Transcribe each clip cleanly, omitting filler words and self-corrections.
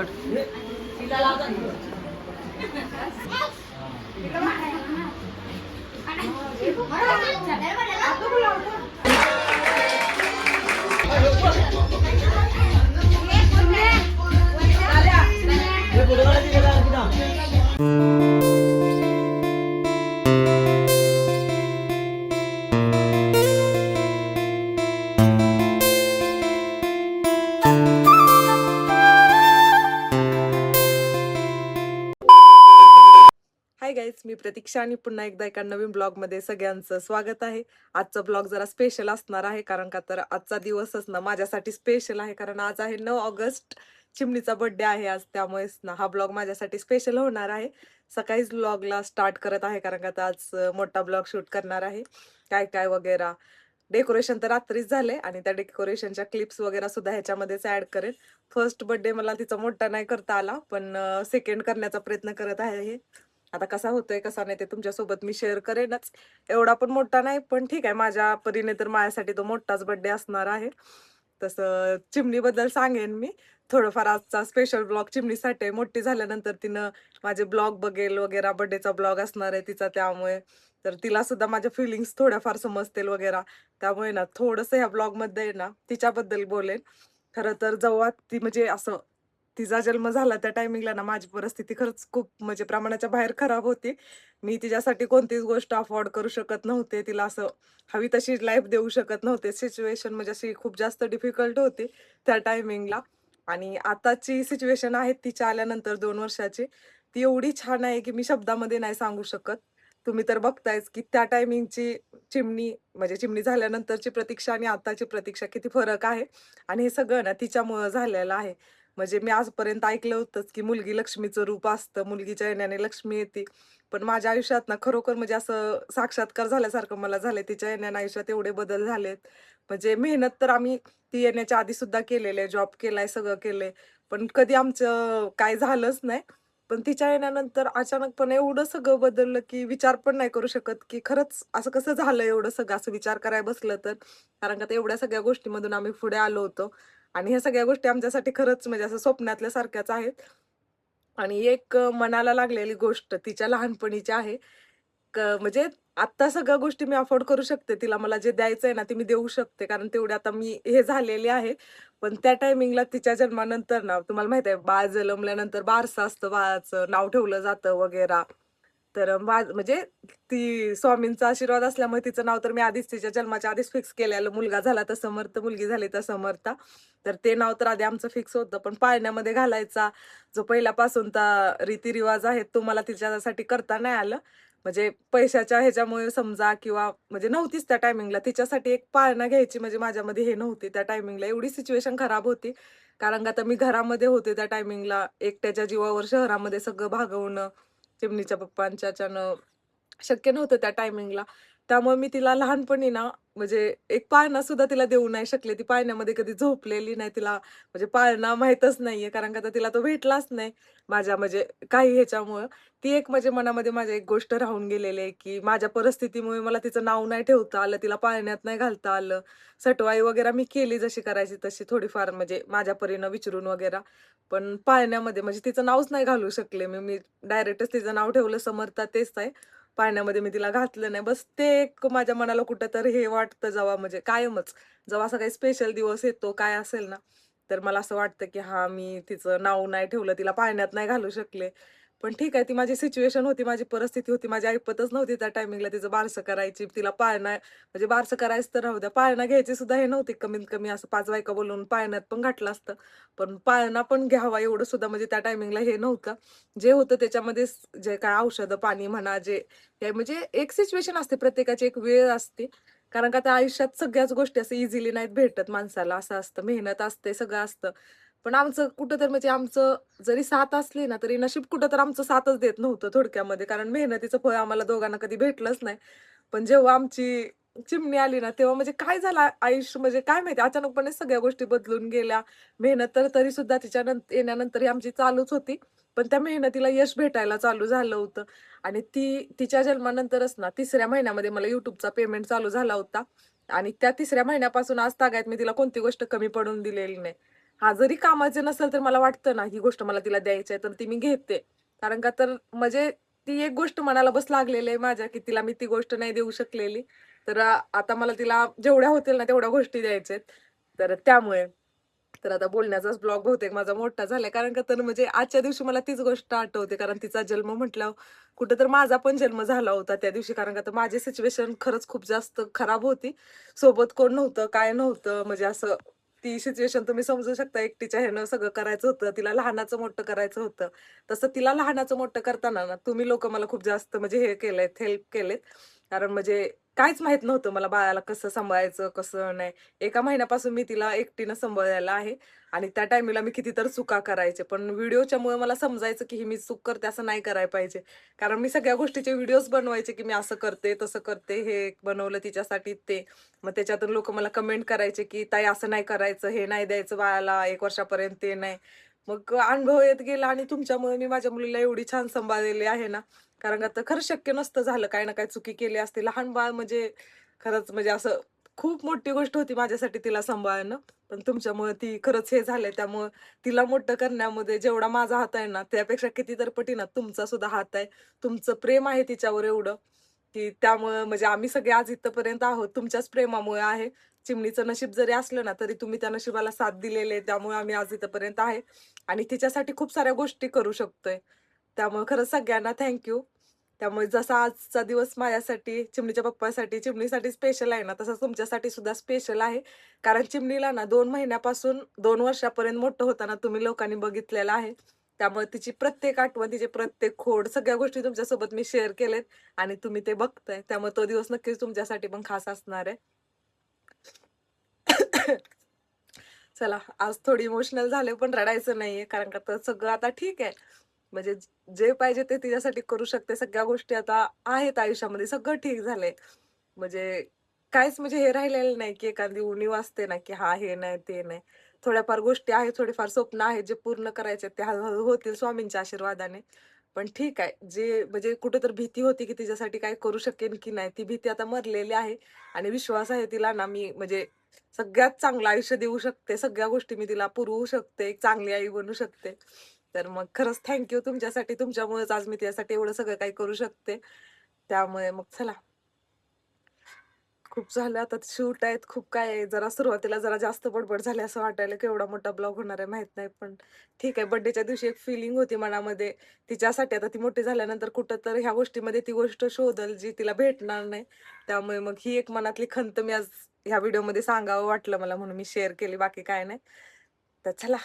सोड. Hi guys, मी प्रतीक्षा आणि पुन्हा एकदा एका नवीन ब्लॉगमध्ये सगळ्यांचं स्वागत आहे. आजचा ब्लॉग जरा स्पेशल असणार आहे, कारण का तर आजचा दिवसच ना माझ्यासाठी स्पेशल आहे, कारण आज आहे 9 ऑगस्ट. चिमणीचा बर्थडे आहे आज, त्यामुळेच ना हा ब्लॉग माझ्यासाठी स्पेशल होणार आहे. सकाळीच ब्लॉगला स्टार्ट करत आहे, कारण का आज मोठा ब्लॉग शूट करणार आहे. काय काय वगैरे डेकोरेशन तर रात्रीच झाले आणि त्या डेकोरेशनच्या क्लिप्स वगैरे सुद्धा ह्याच्यामध्येच ऍड करेन. फर्स्ट बर्थडे मला तिचा मोठा नाही करता आला, पण सेकंड करण्याचा प्रयत्न करत आहे. आता कसा होतोय कसा नाही ते तुमच्यासोबत मी शेअर करेनच. एवढा पण मोठा नाही, पण ठीक आहे, माझ्या परीने तर माझ्यासाठी तो मोठाच बर्थडे असणार आहे. तसं चिमणीबद्दल सांगेन मी थोडंफार. आजचा स्पेशल ब्लॉग चिमणीसाठी आहे. मोठी झाल्यानंतर तिनं माझे ब्लॉग बघेल वगैरे, बर्थडेचा ब्लॉग असणार आहे तिचा, त्यामुळे तर तिला सुद्धा माझ्या फिलिंग्स थोड्याफार समजतील वगैरे. त्यामुळे ना थोडंसं ह्या ब्लॉगमध्ये ना तिच्याबद्दल बोलेन. खरं तर जेव्हा ती म्हणजे असं तिचा जन्म झाला त्या टायमिंगला ना माझी परिस्थिती खरंच खूप म्हणजे प्रमाणाच्या बाहेर खराब होती. मी तिच्यासाठी कोणतीच गोष्ट अफोर्ड करू शकत नव्हते. तिला असं हवी तशी लाईफ देऊ शकत नव्हते. सिच्युएशन म्हणजे अशी खूप जास्त डिफिकल्ट होती त्या टायमिंगला. आणि आताची सिच्युएशन आहे तिच्या आल्यानंतर 2 वर्षाची, ती एवढी छान आहे की मी शब्दामध्ये नाही सांगू शकत. तुम्ही तर बघतायच की त्या टायमिंगची चिमणी म्हणजे चिमणी झाल्यानंतरची प्रतीक्षा आणि आताची प्रतीक्षा किती फरक आहे. आणि हे सगळं ना तिच्यामुळं झालेलं आहे. म्हणजे मी आजपर्यंत ऐकलं होतंच की मुलगी लक्ष्मीचं रूप असतं, मुलगीच्या येण्याने लक्ष्मी येते. पण माझ्या आयुष्यात ना खरोखर म्हणजे असं साक्षात्कार झाल्यासारखं मला झालंय. तिच्या येण्याने आयुष्यात एवढे बदल झालेत. म्हणजे मेहनत तर आम्ही ती येण्याच्या आधी सुद्धा केलेली आहे, जॉब केलाय, सगळं केलंय. पण कधी आमचं काय झालंच नाही. पण तिच्या येण्यानंतर अचानकपणे एवढं सगळं बदललं की विचार पण नाही करू शकत की खरंच असं कसं झालं एवढं सगळं, असं विचार करायला बसलं तर. कारण का ते एवढ्या सगळ्या गोष्टीमधून आम्ही पुढे आलो होतो. आणि ह्या सगळ्या गोष्टी आमच्यासाठी खरंच म्हणजे असं स्वप्नातल्या सारख्याच आहेत. आणि एक मनाला लागलेली गोष्ट तिच्या लहानपणीची आहे. म्हणजे आत्ता सगळ्या गोष्टी मी अफोर्ड करू शकते. तिला मला जे द्यायचंय ना ते मी देऊ शकते. कारण तेवढे आता मी हे झालेले आहे. पण त्या टायमिंगला तिच्या जन्मानंतर ना तुम्हाला माहिती आहे, बाळ जन्मल्यानंतर बारसं असतं, बाळाचं नाव ठेवलं जातं वगैरे. तर म्हणजे ती स्वामींचा आशीर्वाद असल्यामुळे तिचं नाव तर मी आधीच तिच्या जन्माच्या आधीच फिक्स केलेलं. मुलगा झाला तर समर्थ, मुलगी झाली तर समर्था. तर ते नाव तर आधी आमचं फिक्स होतं. पण पाळण्यामध्ये घालायचा जो पहिल्यापासूनचा रीतिरिवाज आहे तो मला तिच्यासाठी करता नाही आलं. म्हणजे पैशाच्या ह्याच्यामुळे समजा, किंवा म्हणजे नव्हतीच त्या टायमिंगला तिच्यासाठी एक पाळणा घ्यायची म्हणजे माझ्यामध्ये हे नव्हती त्या टायमिंगला. एवढी सिच्युएशन खराब होती. कारण का आता मी घरामध्ये होते त्या टायमिंगला, एकट्याच्या जीवावर शहरामध्ये सगळं भागवणं चिमणीच्या पप्पांच्याच्यानं शक्य नव्हतं त्या टायमिंगला. त्यामुळे मी तिला लहानपणी ना म्हणजे एक पाळणा सुद्धा तिला देऊ नाही शकले. ती पाळण्यामध्ये कधी झोपलेली नाही. तिला म्हणजे पाळणा माहीतच नाहीये, कारण का आता तिला तो भेटलाच नाही माझ्या म्हणजे काही ह्याच्यामुळं. ती एक म्हणजे मनामध्ये माझ्या एक गोष्ट राहून गेलेली आहे, की माझ्या परिस्थितीमुळे मला तिचं नाव नाही ठेवता आलं, तिला पाळण्यात नाही घालता आलं. सटवाई वगैरे मी केली जशी करायची तशी थोडीफार म्हणजे माझ्या परीनं विचारून वगैरे. पण पाळण्यामध्ये म्हणजे तिचं नावच नाही घालू शकले मी. मी डायरेक्टच तिचं नाव ठेवलं समर्था, तेच आहे. पाळण्यामध्ये मी तिला घातलं नाही. बस ते एक माझ्या मनाला कुठेतरी हे वाटतं जेव्हा म्हणजे कायमच, जेव्हा असा काही स्पेशल दिवस येतो काय असेल ना, तर मला असं वाटतं की हां, मी तिचं नाव नाही ठेवलं, तिला पाळण्यात नाही घालू शकले. पण ठीक आहे, ती माझी सिच्युएशन होती, माझी परिस्थिती होती. माझी ऐपतच नव्हती त्या टायमिंगला तिचं बारसं करायची. तिला पाळणा म्हणजे बारसं करायचं तर राहू द्या, पाळणा घ्यायची सुद्धा हे नव्हती. कमीत कमी असं 5 बायका बोलवून पाळण्यात पण घातलं असतं. पण पाळणा पण घ्यावा एवढं सुद्धा म्हणजे त्या टायमिंगला हे नव्हतं. जे होतं त्याच्यामध्ये जे काय औषधं पाणी म्हणा, जे हे म्हणजे एक सिच्युएशन असते, प्रत्येकाची एक वेळ असते. कारण का त्या आयुष्यात सगळ्याच गोष्टी असं इझिली नाहीत भेटत माणसाला. असं असतं, मेहनत असते, सगळं असतं. पण आमचं कुठं तर म्हणजे आमचं जरी साथ असली ना, तरी नशीब कुठं तर आमचं साथच देत नव्हतं थोडक्यामध्ये. कारण मेहनतीचं फळ आम्हाला दोघांना कधी भेटलंच नाही. पण जेव्हा आमची चिमणी आली ना, तेव्हा म्हणजे काय झालं आयुष्य म्हणजे काय माहिती अचानकपणे सगळ्या गोष्टी बदलून गेल्या. मेहनत तर तरी सुद्धा तिच्या येण्यानंतर ही आमची चालूच होती. पण त्या मेहनतीला यश भेटायला चालू झालं होतं. आणि ती तिच्या जन्मानंतरच ना 3ऱ्या महिन्यामध्ये मला YouTubeचा पेमेंट चालू झाला होता. आणि त्या 3ऱ्या महिन्यापासून आज तागायत मी तिला कोणती गोष्ट कमी पडून दिलेली नाही. हा जरी कामाचे नसेल तर मला वाटतं ना ही गोष्ट मला तिला द्यायची आहे तर ती मी घेते. कारण का तर म्हणजे ती एक गोष्ट मनाला बस लागलेली आहे माझ्या, की तिला मी ती गोष्ट नाही देऊ शकलेली. तर आता मला तिला जेवढ्या होतील ना तेवढ्या गोष्टी द्यायच्या आहेत. तर त्यामुळे. तर आता बोलण्याचाच ब्लॉग बहुतेक माझा मोठा झालाय. कारण का तर म्हणजे आजच्या दिवशी मला तीच गोष्ट आठवते. कारण तिचा जन्म म्हटल्यावर कुठं तर माझा पण जन्म झाला होता त्या दिवशी. कारण का तर माझी सिच्युएशन खरंच खूप जास्त खराब होती. सोबत कोण नव्हतं, काय नव्हतं. म्हणजे असं ती सिच्युएशन तुम्ही समजू शकता. एकटीच्या ह्यानं सगळं करायचं होतं. तिला लहानाचं मोठं करायचं होतं. तसं तिला लहानाचं मोठं करताना ना तुम्ही लोकं मला खूप जास्त म्हणजे हे केलेत, हेल्प केलेत. कारण म्हणजे काहीच माहीत नव्हतं मला बाळाला कसं सांभाळायचं, कसं नाही. एका महिन्यापासून मी तिला एकटीनं सांभाळलेलं आहे आणि त्या टाईमीला मी कितीतर चुका करायचे. पण व्हिडिओच्यामुळे मला समजायचं, की ही मी चूक करते असं नाही करायला पाहिजे. कारण मी सगळ्या गोष्टीचे व्हिडिओज बनवायचे, की मी असं करते, तसं करते, हे बनवलं तिच्यासाठी ते. मग त्याच्यातून लोकं मला कमेंट करायचे, की "ताई असं नाही करायचं, हे नाही द्यायचं बाळाला 1 वर्षापर्यंत, ते नाही." मग अनुभव येत गेला आणि तुमच्यामुळे मी माझ्या मुलीला एवढी छान सांभाळलेली आहे ना, कारण आता खरंच शक्य नसतं झालं. काही ना काही चुकी केली असती. लहान बाळ म्हणजे खरंच म्हणजे असं खूप मोठी गोष्ट होती माझ्यासाठी तिला सांभाळणं. पण तुमच्यामुळे ती खरंच हे झालंय. त्यामुळं तिला मोठं करण्यामध्ये जेवढा माझा हात आहे ना, त्यापेक्षा कितीतर पटीनं तुमचा सुद्धा हात आहे. तुमचं प्रेम आहे तिच्यावर एवढं, की त्यामुळं म्हणजे आम्ही सगळे आज इथपर्यंत आहोत तुमच्याच प्रेमामुळे आहे. चिमणीचं नशीब जरी असलं ना, तरी तुम्ही त्या नशिबाला साथ दिलेली आहे. त्यामुळे आम्ही आज इथपर्यंत आहे आणि तिच्यासाठी खूप साऱ्या गोष्टी करू शकतोय. त्यामुळे खरंच सगळ्यांना थँक त्यामुळे जसा आजचा दिवस माझ्यासाठी, चिमणीच्या पप्पासाठी, चिमणीसाठी स्पेशल आहे ना, तसंच तुमच्यासाठी सुद्धा स्पेशल आहे. कारण चिमणीला ना 2 महिन्यापासून 2 वर्षापर्यंत मोठं होताना तुम्ही लोकांनी बघितलेलं आहे. त्यामुळे तिची प्रत्येक आठवण, तिचे प्रत्येक खोड, सगळ्या गोष्टी तुमच्यासोबत मी शेअर केलेत आणि तुम्ही ते बघताय. त्यामुळे तो दिवस नक्कीच तुमच्यासाठी पण खास असणार आहे. चला, आज थोडी इमोशनल झाले, पण रडायचं नाहीये. कारण का तर सगळं आता ठीक आहे. म्हणजे जे पाहिजे ते तिच्यासाठी करू शकते. सगळ्या गोष्टी आता आहेत आयुष्यामध्ये. सगळं ठीक झालंय. म्हणजे काहीच म्हणजे हे राहिलेलं नाही, की एखादी उणीव असते ना, की हां, हे नाही, ते नाही. थोड्याफार गोष्टी आहेत, थोडीफार स्वप्न आहेत, जे पूर्ण करायचे आहेत, ते हळू होतील स्वामींच्या आशीर्वादाने. पण ठीक आहे. जे म्हणजे कुठेतरी भीती होती, की तिच्यासाठी काय करू शकेन की नाही, ती भीती आता मरलेली आहे आणि विश्वास आहे तिला ना, मी म्हणजे सगळ्यात चांगलं आयुष्य देऊ शकते. सगळ्या गोष्टी मी तिला पुरवू शकते. एक चांगली आई बनू शकते. तर मग खरंच तुमच्यासाठी. तुमच्यामुळेच आज मी तिच्यासाठी एवढं सगळं काही करू शकते. त्यामुळे मग चला, खूप झालं आता शूट आहेत, खूप काय आहे. जरा सुरुवातीला जरा जास्त बडबड झाली असं वाटायला, की एवढा मोठा ब्लॉग होणार आहे माहीत नाही. पण ठीक आहे. बर्थडेच्या दिवशी एक फिलिंग होती मनामध्ये तिच्यासाठी. आता ती मोठी झाल्यानंतर कुठं तर ह्या गोष्टीमध्ये ती गोष्ट शोधल जी तिला भेटणार नाही. त्यामुळे मग ही एक मनातली खंत मी आज ह्या व्हिडिओमध्ये सांगावं वाटलं मला म्हणून मी शेअर केली. बाकी काय नाही. तर चला,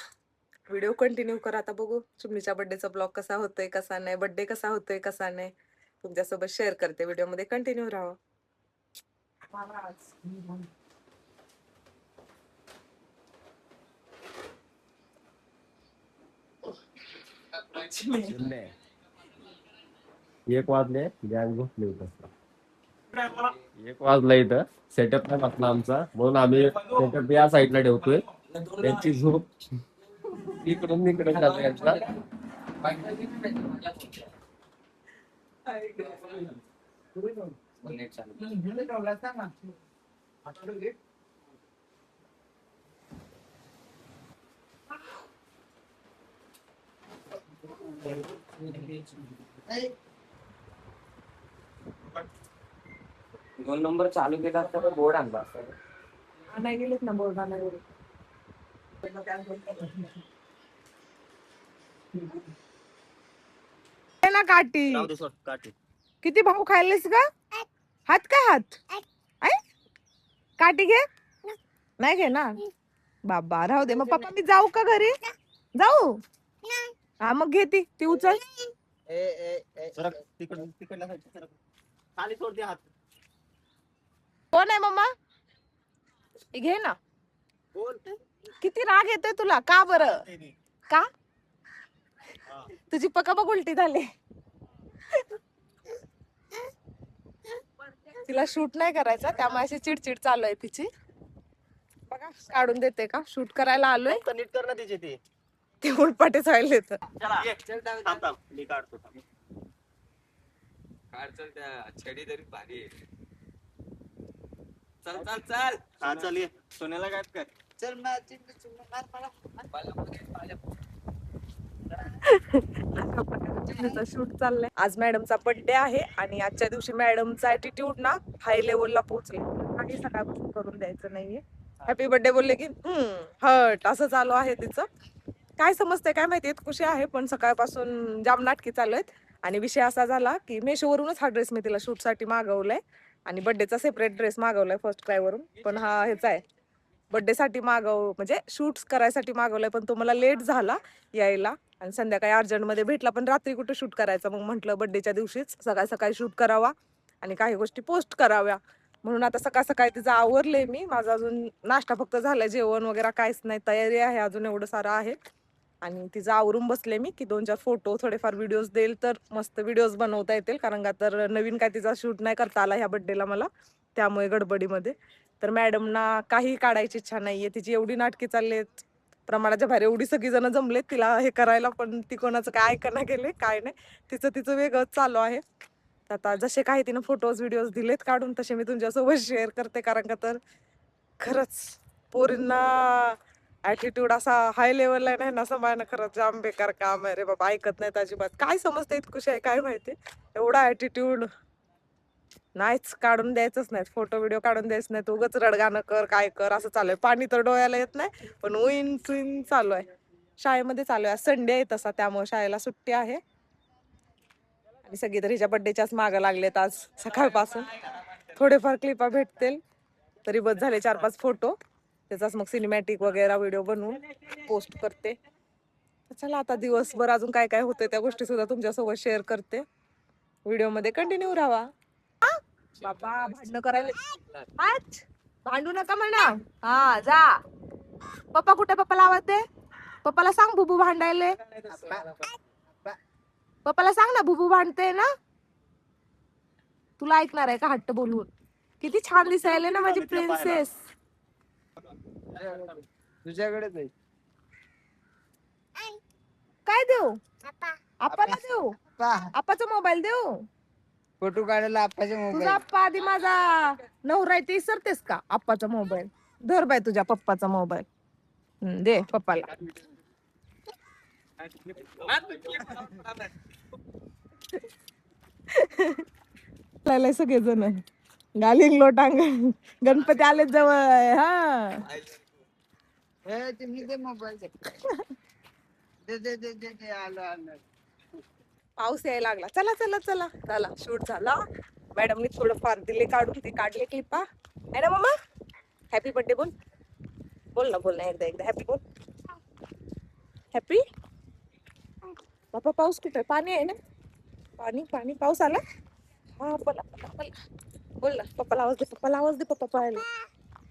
व्हिडिओ कंटिन्यू करा. आता बघू चिमणीच्या बर्थडेचा ब्लॉग कसा होतोय, कसा नाही. बर्थडे कसा होतोय, कसा नाही. तुमच्यासोबत शेअर करते. व्हिडिओमध्ये कंटिन्यू राहा. चिमणे. 1 वाजले गॅस बसले इथं. 1 वाजला इथं सेटअप नाही बसला आमचा म्हणून आम्ही सेटअप या साईडला ठेवतोय. त्यांची झोप इकडून इकडे चालू यांचा. दोन नंबर चालू केला असता तर बोर्ड आणला असता. नाही गेलेत ना बोर्डाला. ना काठी किती भाऊ खायलेस का? हात काय हात ऐ? काठी घे. नाही घे ना बाबा, राहू दे. मग पप्पा मी जाऊ का घरी? जाऊ. हा मग घे ती उचल. कोण आहे मम्मा? घे ना. किती राग येतोय तुला का बरं? का तुझी पका बघ उलटी झाली. तिला शूट नाही करायचा त्यामुळे अशी चिडचिड चालू आहे तिची. बघा काढून देते का? शूट करायला आलोय नीट कर ना तिचे ते उलपाटेच व्हायले तर. मी काढतो. चल त्या छडी तरी भारी आहे. चल चल चल. हा चल ये सोन्याला काय कर. शूट चाललंय. आज मॅडमचा बर्थडे आहे आणि आजच्या दिवशी मॅडमचा ऍटिट्यूड ना हाय लेवलला पोहोचले. काही सकाळपासून करून द्यायचं नाहीये. हॅपी बर्थडे बोलले की हट असं चालू आहे तिचं. काय समजतंय काय माहिती, खुशी आहे पण सकाळपासून जाम नाटकी चालू आहेत. आणि विषय असा झाला की मेशोवरूनच हा ड्रेस मी तिला शूट साठी मागवलाय आणि बर्थडेचा सेपरेट ड्रेस मागवलाय फर्स्ट क्राय वरून. पण हा ह्याचा आहे बर्थडे साठी म्हणजे शूट्स करायसाठी मागवलाय, पण तो मला लेट झाला यायला आणि संध्याकाळी अर्जंटमध्ये भेटला. पण रात्री कुठे शूट करायचा, मग म्हटलं बर्थडेच्या दिवशीच सकाळी सकाळी शूट करावा आणि काही गोष्टी पोस्ट कराव्या. म्हणून आता सकाळ सकाळी तिचं आवरले मी. माझा अजून नाश्ता फक्त झालाय, जेवण वगैरे काहीच नाही, तयारी आहे अजून एवढं सारं आहे. आणि तिचं आवरून बसले मी की 2-4 फोटो थोडेफार व्हिडिओज देईल तर मस्त व्हिडिओज बनवता येतील. कारण का तर नवीन काय तिचा शूट नाही करता आला ह्या बर्थडेला मला, त्यामुळे गडबडीमध्ये. तर मॅडमना काही काढायची इच्छा नाहीये. तिची एवढी नाटकी चाललेत प्रमाणाच्या बाहेर, एवढी सगळी जण जमलेत तिला हे करायला, पण ती कोणाचं काय ऐकणं गेले काय नाही. तिचं वेगळंच चालू आहे. आता जसे काही तिनं फोटोज व्हिडिओज दिलेत काढून तसे मी तुमच्यासोबत शेअर करते. कारण का तर खरंच पोरींना ऍटिट्यूड असा हाय लेवलला नाही ना सांभाळणं खरंच जाम बेकार काम आहे रे बाबा. ऐकत नाहीत अजिबात. काय समजते खुशी आहे काय माहिती, एवढा ऍटिट्यूड नाहीच, काढून द्यायचंच नाही. फोटो व्हिडिओ काढून द्यायच नाही. उगाच रडगाणं कर काय कर असं चालू आहे. पाणी तर डोळ्याला येत नाही पण उईन चुईन चालू आहे. शाळेमध्ये चालू आहे, संडे आहे तसा, त्यामुळे शाळेला सुट्टी आहे. आणि सगळी तर हिच्या बर्थडेच्याच मागं लागलेत आज सकाळपासून. थोडेफार क्लिपा भेटतील तरी बस झाले. 4-5 फोटो, त्याचाच मग सिनेमॅटिक वगैरे व्हिडिओ बनवून पोस्ट करते. चला आता दिवसभर अजून काय काय होतं त्या गोष्टी सुद्धा तुमच्यासोबत शेअर करते. व्हिडिओ मध्ये कंटिन्यू राहा. बाबा भांडणं करायला आज भांडू नका म्हणा. हा जा. पप्पा कुठे, पप्पाला आवाज दे. पप्पाला सांग बुबू भांडायले. पप्पाला सांग ना बुबू भांडते ना. तुला ऐकणार आहे का हट्ट बोलवून. किती छान दिसायले ना माझी प्रिन्सेस. तुझ्याकडेच आहे. काय देऊ आपाला देऊ. आपाचा मोबाईल देऊ. फोटो काढायला आप्पाचे तुझा मोबाईल. आप्पा आधी माझा नवरा आहे ते विसरतेस का. आप्पाचा मोबाईल धर बाय, तुझ्या पप्पाचा मोबाईल दे पप्पाला. सगळेजण गालिंग लोटांग गणपती आले जवळ. हा तुम्ही दे मोबाईल दे आलो. पाऊस यायला लागला. चला चला चला चला. शूट झाला. मॅडमनी थोडं फार दिले काढून, ते काढले क्लिपा आहे ना मम्मा. हॅपी बर्थडे बोल. बोल ना एकदा हॅपी बोल. हॅपी. बाबा पाऊस कुठे, पाणी आहे ना. पाणी पाऊस आला. हा बोला बोल ना. पप्पाला आवाज दे. पप्पा पाहायला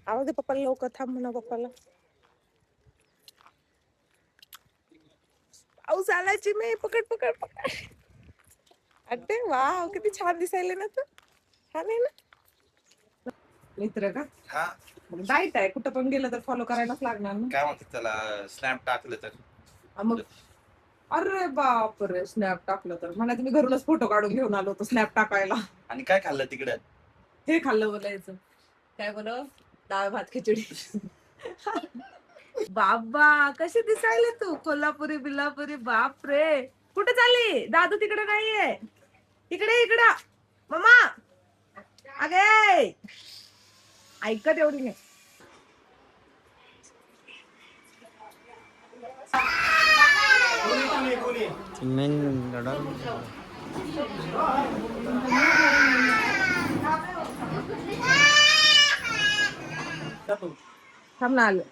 आवाज दे. पप्पाला लवकर थांब म्हणा पप्पाला. पाऊस आलाची मी पकड. अरे वाव किती छान दिसायले ना तू. छान आहे ना मित्र का. हा डाईट आहे, कुठं पण गेलं तर फॉलो करायलाच लागणार ना. काय म्हणतात त्याला, स्नॅप टाकलं तर मग अरे बापरे, स्नॅप टाकलं तर म्हणा. तुम्ही घरूनच फोटो काढून घेऊन आलो होतो स्नॅप टाकायला. आणि काय खाल्लं तिकडे. हे खाल्लं बोलायचं. काय बोल, डाळ भात खिचडी. बाबा कशी दिसायले तू, कोल्हापुरी बिल्लापुरी. बाप रे, कुठे चालली. दादू तिकडे नाहीये. इकडं मम्मा. अगे ऐकत एवढी नाही. थांब ना आलं.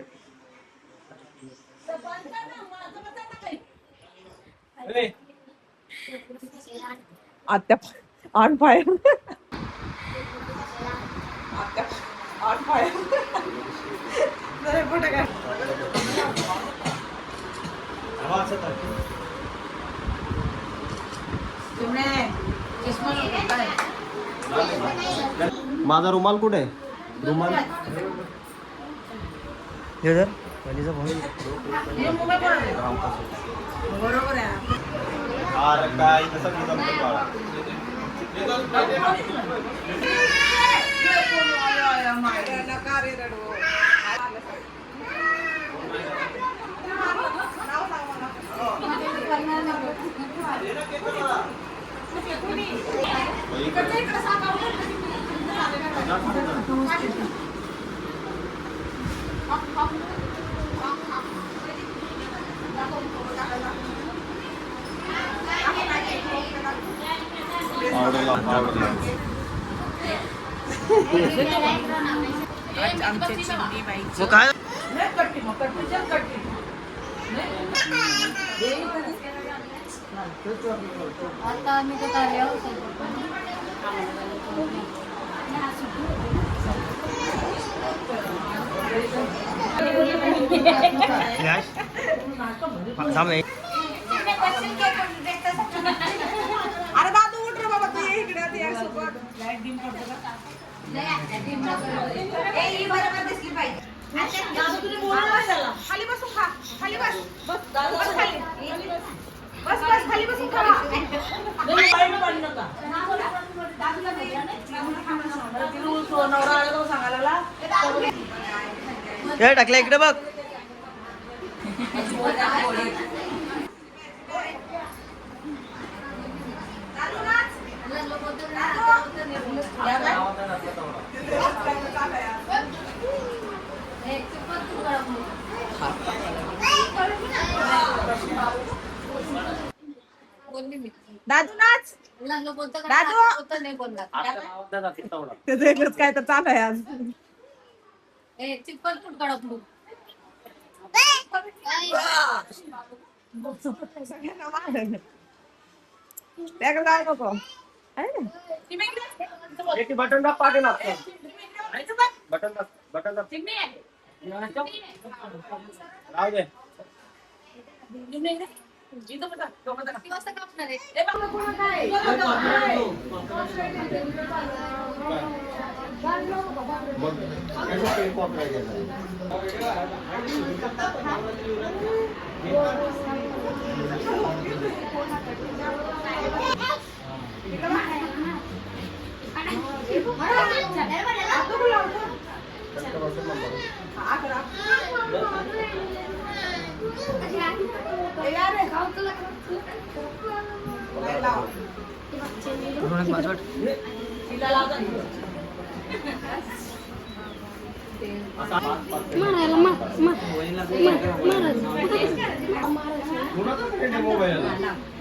आत्या ऑन फायर. आत्या ऑन फायर. जरा फोटो काढ. माझा रुमाल कुठे आहे. रुमाल बरोबर आहे. काय तसं आता आम्ही तर आल्यावर अरे दादू उठ रे बाबा, तू ये इकडे, तू यासोबत. लाईट डिम पडतं का? दादू, तुझी बोलणं नाही झालं. खाली बसून खा, खाली बस. बस खाली. बस खाली बसून खा. लाईट पडू नका. नवरा आला तर सांगायला लागला. टाकलं इकडे बघ. बोलली मी दादू नाच. लग्न बोलतो का दादू! बोलतो नाही बोलणार त्याचं एकच काय तर चालू आहे आज. ए चिप्पल फुट काढा फुट सगळ्यांना मारलं. त्याकडे काय नको. बटन दाब पाठे ना बटन दाब राहू दे. किती वाजता कापणार आहे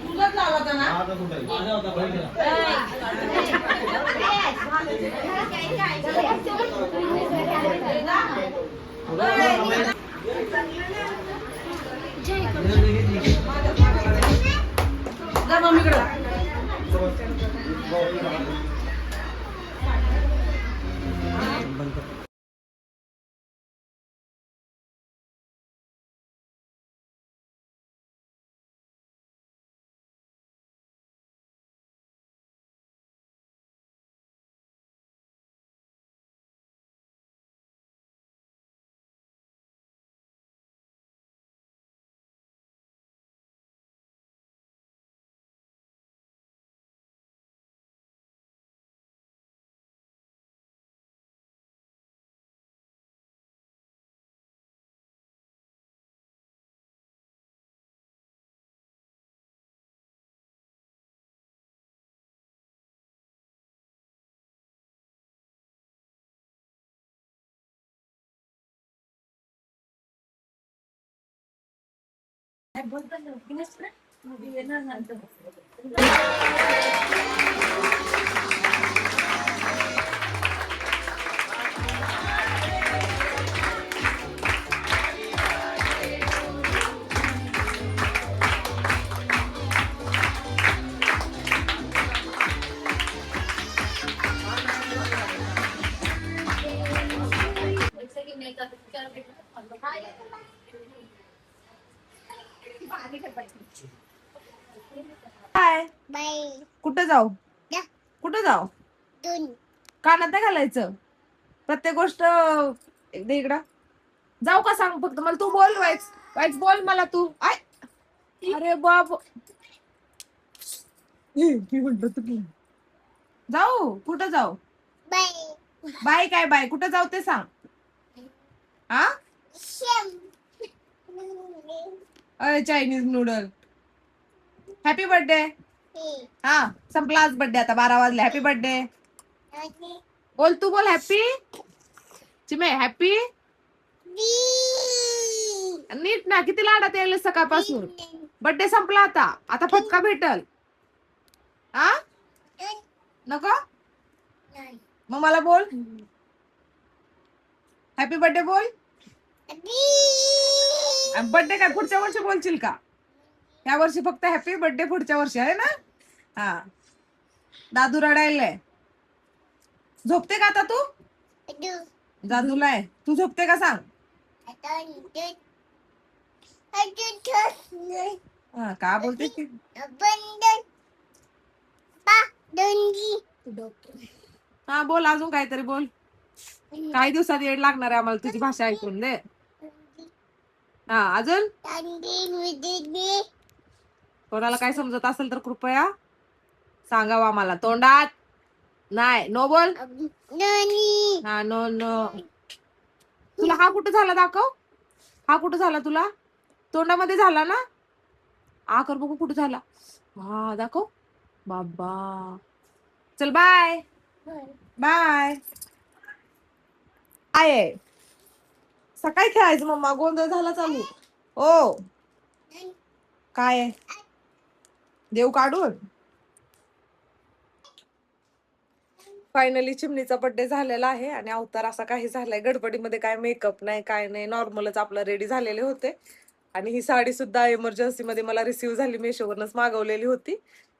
तुझाच लावला होता ना. जा मम्मीकडे. काय कुठं जाऊ? कुठं जाऊ? कानात नाही घालायचं प्रत्येक गोष्ट. एकदा इकडं जाऊ का सांग फक्त मला. तू बोल वाईच वाईच बोल मला तू. आय अरे बाप. मी म्हणतो तू जाऊ. कुठं जाऊ? बाय काय बाय? कुठं जाऊ ते सांग. हा अरे चायनीज नूडल. Happy birthday. हा संपला आज बर्थडे, आता 12 वाजले. हॅपी बर्थडे बोल, तू बोल हॅपी. चिमे हॅपी नीट ना, किती लाडात यायला सकाळपासून. बर्थडे संपला आता, आता फटका भेटल. हा नको मग मला बोल हॅपी बर्थडे बोल. बर्थडे काय पुढच्या वर्षी बोलशील का? या वर्षी फक्त हॅपी बर्थडे, पुढच्या वर्षी आहे ना. हा दादू रडायलाय. झोपते का आता तू? दादूला आहे. तू झोपते का सांग? हा, का बोलते ती? हा बोल, अजून काहीतरी बोल. काही दिवसात येड लागणार आहे आम्हाला तुझी भाषा ऐकून दे. हा अजून कोणाला काय समजत असेल तर कृपया सांगावं आम्हाला. तोंडात नाही, नो बोल. हा नो नो. तुला हा कुठं झाला दाखव. हा कुठं झाला तुला? तोंडामध्ये झाला ना. आ कर बघू कुठं झाला. हा दाखव. बाबा चल बाय बाय. आहे सकाळी खेळायचं मम्मा, गोंधळ झाला चालू. ओ काय आहे? देऊ काढून. फायनली चिमणीचा बर्थडे झालेला आहे आणि अवतार असा काही झालाय. गडबडीमध्ये काय मेकअप नाही, काय नाही, नॉर्मलच आपलं रेडी झालेले होते. आणि ही साडी सुद्धा इमर्जन्सी मध्ये मला रिसीव्ह झाली, मेशोवरनच मागवलेली होती.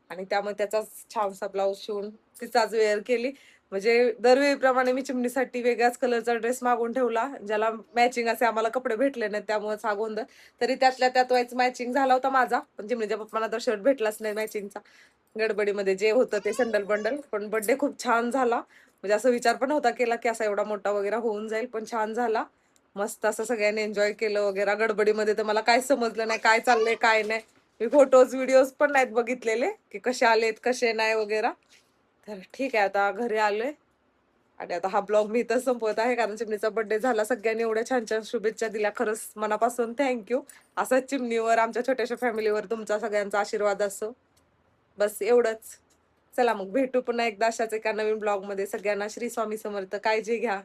आणि त्यामुळे त्याचाच छानसा ब्लाऊज शिवून तिचाच वेअर केली. म्हणजे दरवेळीप्रमाणे मी चिमणीसाठी वेगळ्याच कलरचा ड्रेस मागून ठेवला, ज्याला मॅचिंग असे आम्हाला कपडे भेटले नाहीत, त्यामुळेच हा गोंधळ. तरी त्यातल्या त्यात वाईच मॅचिंग झाला होता माझा, पण चिमणीच्या पप्पांना तर शर्ट भेटलाच नाही मॅचिंगचा. गडबडीमध्ये जे होतं ते संडल बंडल. पण बर्थडे खूप छान झाला. म्हणजे असं विचार पण होता केला की असा एवढा मोठा वगैरे होऊन जाईल, पण छान झाला. मस्त असं सगळ्यांनी एन्जॉय केलं वगैरे. गडबडीमध्ये तर मला काय समजलं नाही काय चाललंय काय नाही. मी फोटोज व्हिडिओज पण नाहीत बघितलेले की कसे आलेत कसे नाही वगैरे. तर ठीक आहे, आता घरी आलोय आणि आता हा ब्लॉग मी इथं संपवत आहे, कारण चिमणीचा बर्थडे झाला. सगळ्यांनी एवढ्या छान छान शुभेच्छा दिल्या, खरंच मनापासून थँक्यू. असंच चिमणीवर, आमच्या छोट्याशा फॅमिलीवर तुमचा सगळ्यांचा आशीर्वाद असो. बस एवढंच. चला मग भेटू पुन्हा एकदा अशाच एका नवीन ब्लॉग मध्ये. सगळ्यांना श्री स्वामी समर्थ. काळजी घ्या.